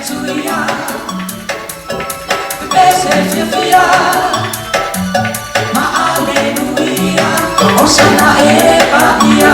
tuya, bese fia, ma alleluia, Hosanna e Maria.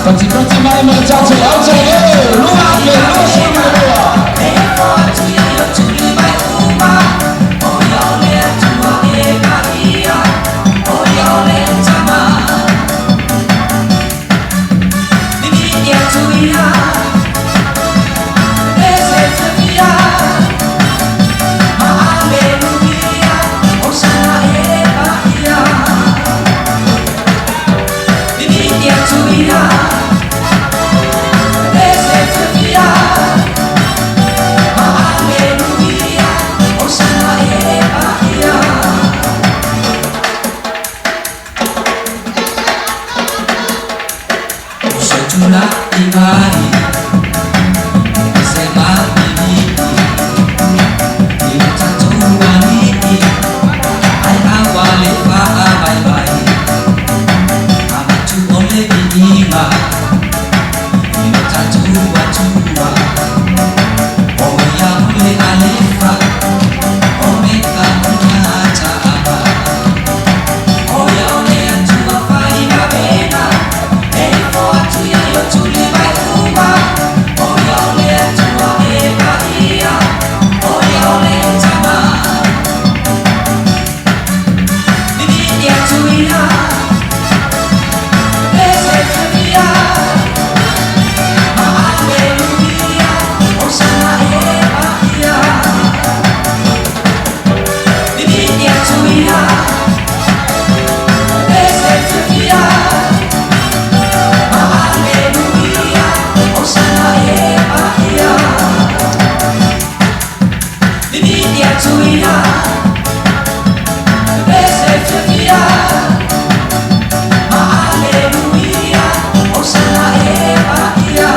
Pronti mai mangiato oggi lui Sulla i vari se bambini diventano uomini ai awali fa bye bye ama tu ole vinima diventano tua oh ya ole alefa omega unata ama oh ya ole tua fai va bene e for tu ya tu li vai uma oh ya ole tua e Maria oh ya ole tama vivi ya tu ya bese via ma alleluia Hosanna e Maria vivi ya tu ya bese via tuya, bese fia, ma alleluia, Hosanna e Maria.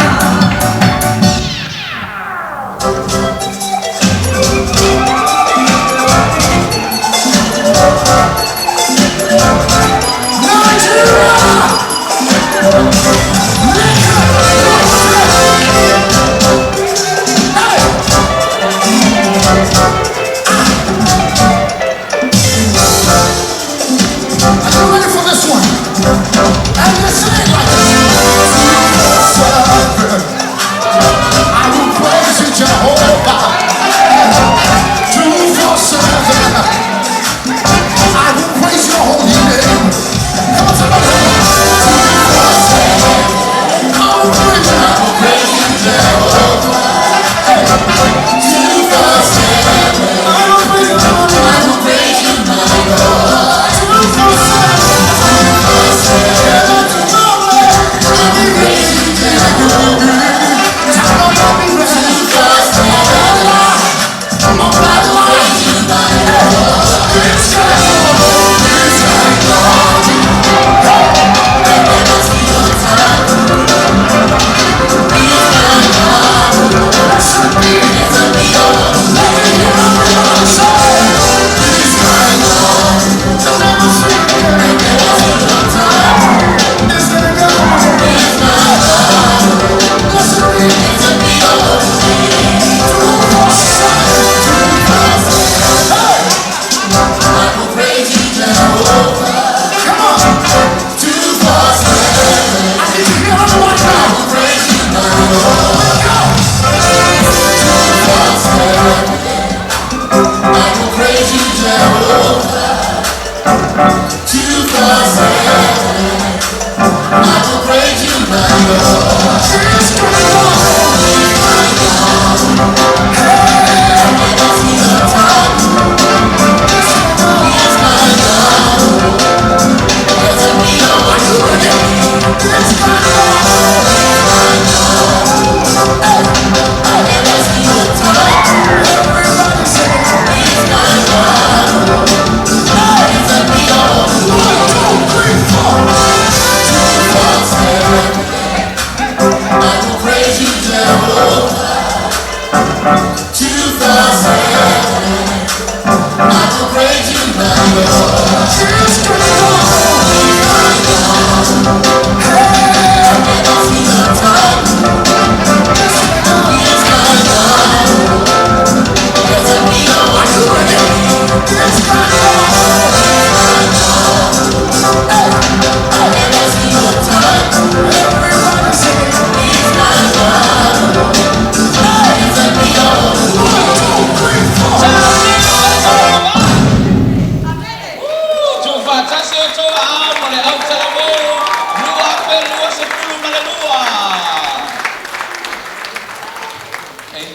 I will praise you, my Lord.